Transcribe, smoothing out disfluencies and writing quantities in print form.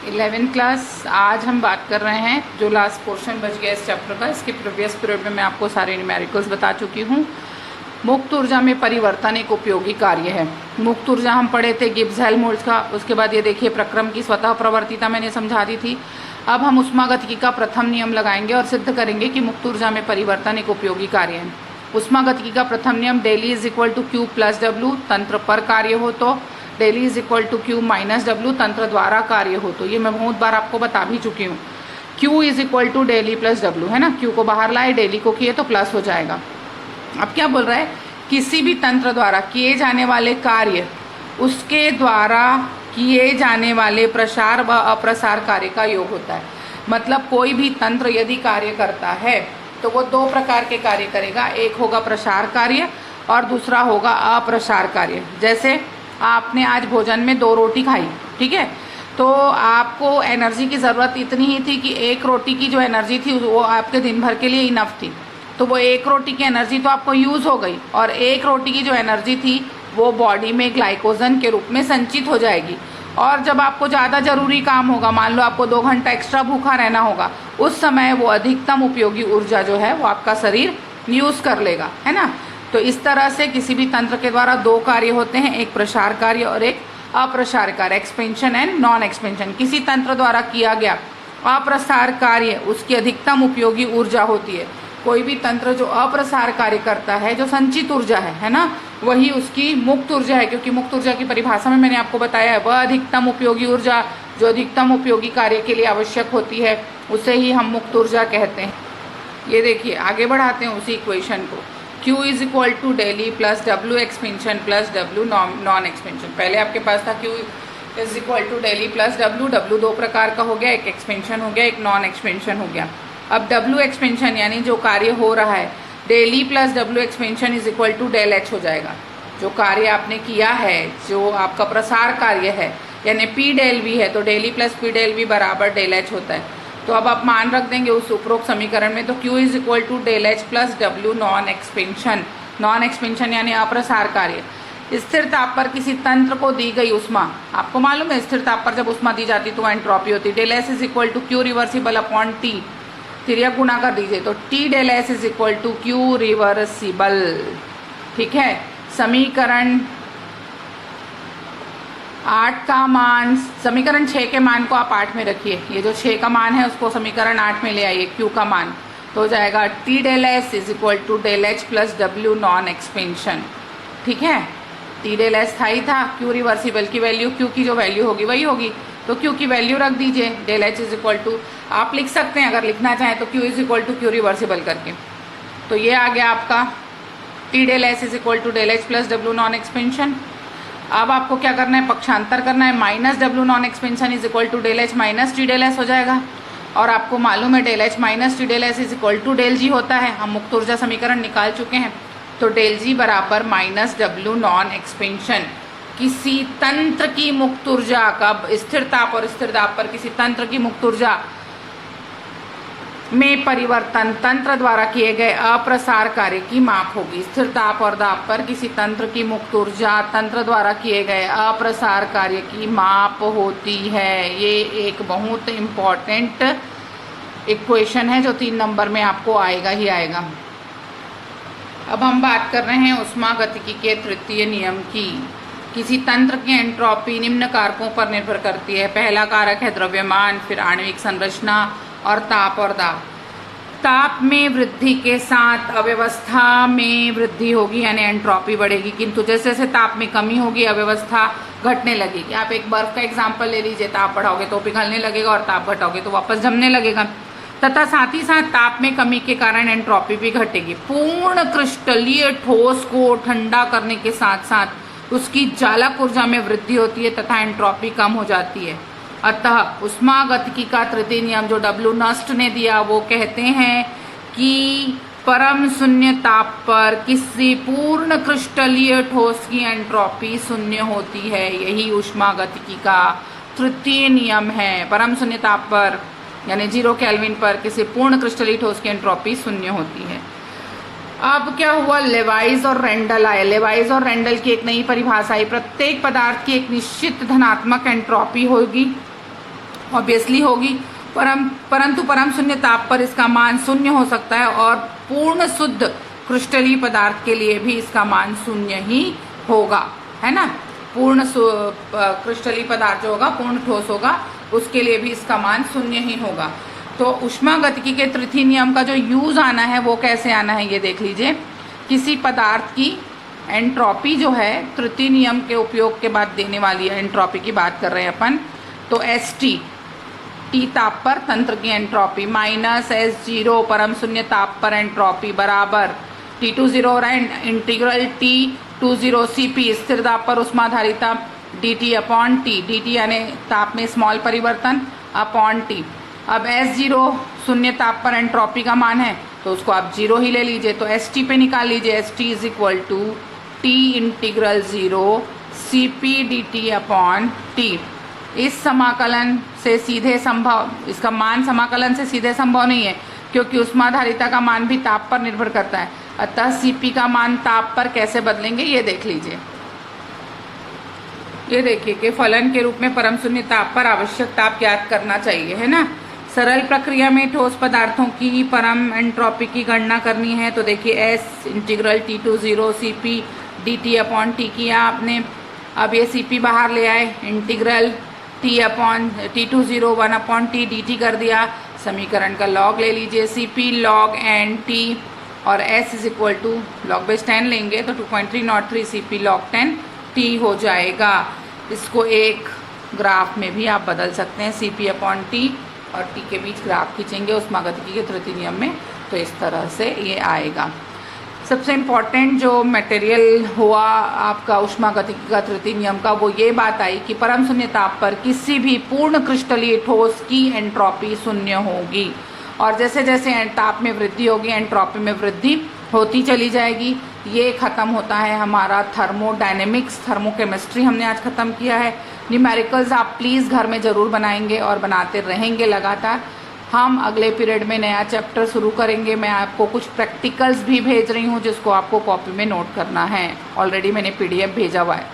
11th class. आज हम बात कर रहे हैं जो लास्ट पोर्शन बच गया इस चैप्टर का। इसके प्रीवियस पीरियड में मैं आपको सारे न्यूमेरिकल्स बता चुकी हूँ। मुक्त ऊर्जा में परिवर्तन एक उपयोगी कार्य है। मुक्त ऊर्जा हम पढ़े थे गिब्स हेल्महोल्ट्ज का। उसके बाद ये देखिए प्रक्रम की स्वतः प्रवर्तिता मैंने समझा दी थी। अब हम उष्मागतिकी का प्रथम नियम लगाएंगे और सिद्ध करेंगे कि मुक्त ऊर्जा में परिवर्तन एक उपयोगी कार्य है। उष्मागतिकी का प्रथम नियम del E is equal to q plus डब्ल्यू, तंत्र पर कार्य हो तो del E is equal to q minus डब्ल्यू, तंत्र द्वारा कार्य हो तो। ये मैं बहुत बार आपको बता भी चुकी हूँ। Q is equal to daily plus डब्ल्यू है ना। क्यू को बाहर लाए, डेली को किए तो प्लस हो जाएगा। अब क्या बोल रहा है, किसी भी तंत्र द्वारा किए जाने वाले कार्य उसके द्वारा किए जाने वाले प्रसार व अप्रसार कार्य का योग होता है। मतलब कोई भी तंत्र यदि कार्य करता है तो वो दो प्रकार के कार्य करेगा। एक होगा प्रसार कार्य और दूसरा होगा अप्रसार कार्य। जैसे आपने आज भोजन में 2 रोटी खाई, ठीक है, तो आपको एनर्जी की ज़रूरत इतनी ही थी कि 1 रोटी की जो एनर्जी थी वो आपके दिन भर के लिए इनफ थी। तो वो 1 रोटी की एनर्जी तो आपको यूज़ हो गई और 1 रोटी की जो एनर्जी थी वो बॉडी में ग्लाइकोजन के रूप में संचित हो जाएगी। और जब आपको ज़्यादा ज़रूरी काम होगा, मान लो आपको 2 घंटा एक्स्ट्रा भूखा रहना होगा, उस समय वो अधिकतम उपयोगी ऊर्जा जो है वो आपका शरीर यूज़ कर लेगा, है ना। तो इस तरह से किसी भी तंत्र के द्वारा 2 कार्य होते हैं, एक प्रसार कार्य और एक अप्रसार कार्य, एक्सपेंशन एंड नॉन एक्सपेंशन। किसी तंत्र द्वारा किया गया अप्रसार कार्य उसकी अधिकतम उपयोगी ऊर्जा होती है। कोई भी तंत्र जो अप्रसार कार्य करता है, जो संचित ऊर्जा है ना, वही उसकी मुक्त ऊर्जा है। क्योंकि मुक्त ऊर्जा की परिभाषा में मैंने आपको बताया है, वह अधिकतम उपयोगी ऊर्जा जो अधिकतम उपयोगी कार्य के लिए आवश्यक होती है उसे ही हम मुक्त ऊर्जा कहते हैं। ये देखिए आगे बढ़ाते हैं उसी इक्वेशन को। Q is equal to daily plus W expansion plus W non expansion. पहले आपके पास था Q is equal to daily plus W. W 2 प्रकार का हो गया, एक एक्सपेंशन हो गया, एक नॉन एक्सपेंशन हो गया। अब डब्ल्यू एक्सपेंशन यानी जो कार्य हो रहा है, del E plus W expansion is equal to del H हो जाएगा। जो कार्य आपने किया है, जो आपका प्रसार कार्य है, यानी पी डेल वी है, तो del E plus P del V बराबर डेल एच होता है। तो अब आप मान रख देंगे उस उपरोक्त समीकरण में। तो Q is equal to del H plus W non expansion. Non expansion यानी अप्रसार कार्य। स्थिर ताप पर किसी तंत्र को दी गई उष्मा, आपको मालूम है स्थिर ताप पर जब उष्मा दी जाती तो एंट्रोपी होती। Del S is equal to Q reversible upon T. तिर्यक गुणा कर दीजिए तो T del S is equal to Q reversible. ठीक है, समीकरण 8 का मान, समीकरण 6 के मान को आप 8 में रखिए। ये जो 6 का मान है उसको समीकरण 8 में ले आइए। Q का मान तो हो जाएगा T del S is equal to del H plus W non expansion. ठीक है, टी डेल एस था ही था, Q रिवर्सिबल की वैल्यू, Q की जो वैल्यू होगी वही होगी, तो Q की वैल्यू रख दीजिए। Del H is equal to, आप लिख सकते हैं अगर लिखना चाहें तो Q is equal to Q reversible करके। तो ये आ गया आपका T del S is equal to del H plus W non expansion. अब आपको क्या करना है, पक्षांतर करना है। माइनस डब्ल्यू non expansion is equal to del H minus T del S हो जाएगा। और आपको मालूम है del H minus T del S is equal to del G होता है। हम मुक्त ऊर्जा समीकरण निकाल चुके हैं। तो डेल जी बराबर माइनस डब्ल्यू नॉन एक्सपेंशन। किसी तंत्र की मुक्त ऊर्जा का, स्थिर ताप और स्थिर दाब पर किसी तंत्र की मुक्त ऊर्जा में परिवर्तन तंत्र द्वारा किए गए अप्रसार कार्य की माप होगी। स्थिर ताप और दाब पर किसी तंत्र की मुक्त ऊर्जा तंत्र द्वारा किए गए अप्रसार कार्य की माप होती है। ये एक बहुत इम्पॉर्टेंट इक्वेशन है जो 3 नंबर में आपको आएगा ही आएगा। अब हम बात कर रहे हैं उष्मागतिकी के तृतीय नियम की। किसी तंत्र की एंट्रोपी निम्न कारकों पर निर्भर करती है। पहला कारक है द्रव्यमान, फिर आणविक संरचना और ताप और दाब। ताप में वृद्धि के साथ अव्यवस्था में वृद्धि होगी यानी एंट्रोपी बढ़ेगी, किंतु जैसे जैसे ताप में कमी होगी अव्यवस्था घटने लगेगी। आप एक बर्फ का एग्जांपल ले लीजिए, ताप बढ़ाओगे तो पिघलने लगेगा और ताप घटाओगे तो वापस जमने लगेगा। तथा साथ ही साथ ताप में कमी के कारण एंट्रोपी भी घटेगी। पूर्ण क्रिस्टलीय ठोस को ठंडा करने के साथ साथ उसकी चालक ऊर्जा में वृद्धि होती है तथा एंट्रोपी कम हो जाती है। अतः उष्मागतिकी का तृतीय नियम जो डब्ल्यू नस्ट ने दिया वो कहते हैं कि परम शून्य ताप पर किसी पूर्ण क्रिस्टलीय ठोस की एंट्रोपी शून्य होती है। यही उष्मागतिकी का तृतीय नियम है। परम शून्य ताप पर यानी 0 केल्विन पर किसी पूर्ण क्रिस्टलीय ठोस की एंट्रोपी शून्य होती है। अब क्या हुआ, लेवाइज और रेंडल आए। लेवाइज और रेंडल की एक नई परिभाषा आई। प्रत्येक पदार्थ की एक निश्चित धनात्मक एंट्रोपी होगी ऑब्वियसली होगी, परंतु परम शून्य ताप पर इसका मान शून्य हो सकता है और पूर्ण शुद्ध क्रिस्टलीय पदार्थ के लिए भी इसका मान शून्य ही होगा, है ना। पूर्ण क्रिस्टलीय पदार्थ जो होगा, पूर्ण ठोस होगा, उसके लिए भी इसका मान शून्य ही होगा। तो ऊष्मागतिकी के तृतीय नियम का जो यूज आना है वो कैसे आना है ये देख लीजिए। किसी पदार्थ की एंट्रोपी जो है तृतीय नियम के उपयोग के बाद देने वाली है, एंट्रोपी की बात कर रहे हैं अपन, तो ST T ताप पर तंत्र की एंट्रोपी माइनस S0 परम शून्य ताप पर एंट्रोपी बराबर T20 हो रहा है इंटीग्रल T20 Cp स्थिर ताप पर ऊष्माधारिता dt अपॉन T, dt यानी ताप में स्मॉल परिवर्तन अपॉन T। अब S0 शून्य ताप पर एंट्रोपी का मान है तो उसको आप 0 ही ले लीजिए, तो ST पे निकाल लीजिए। ST is equal to T integral 0 Cp dt upon T। इस समाकलन से सीधे संभव, इसका मान समाकलन से सीधे संभव नहीं है क्योंकि ऊष्माधारिता का मान भी ताप पर निर्भर करता है, अतः Cp का मान ताप पर कैसे बदलेंगे ये देख लीजिए। ये देखिए कि फलन के रूप में परम शून्य ताप पर आवश्यक ताप ज्ञात करना चाहिए, है ना। सरल प्रक्रिया में ठोस पदार्थों की परम एंट्रोपी की गणना करनी है, तो देखिए S integral T20 Cp dt upon T किया आपने। अब ये Cp बाहर ले आए, integral T upon T20 1 upon T dt कर दिया। समीकरण का लॉग ले लीजिए, Cp log n T और S is equal to log base 10 लेंगे तो 2.303 Cp log 10 T हो जाएगा। इसको एक ग्राफ में भी आप बदल सकते हैं, Cp अपॉन T और T के बीच ग्राफ खींचेंगे ऊष्मागतिकी के तृतीय नियम में, तो इस तरह से ये आएगा। सबसे इम्पॉर्टेंट जो मटेरियल हुआ आपका ऊष्मागतिकी का तृतीय नियम का, वो ये बात आई कि परम शून्य ताप पर किसी भी पूर्ण क्रिस्टलीय ठोस की एंट्रोपी शून्य होगी और जैसे जैसे ताप में वृद्धि होगी एंट्रोपी में वृद्धि होती चली जाएगी। ये ख़त्म होता है हमारा थर्मोडायनेमिक्स, थर्मोकेमिस्ट्री हमने आज ख़त्म किया है। न्यूमेरिकल्स आप प्लीज़ घर में ज़रूर बनाएंगे और बनाते रहेंगे लगातार। हम अगले पीरियड में नया चैप्टर शुरू करेंगे। मैं आपको कुछ प्रैक्टिकल्स भी भेज रही हूँ जिसको आपको कॉपी में नोट करना है। ऑलरेडी मैंने PDF भेजा हुआ है।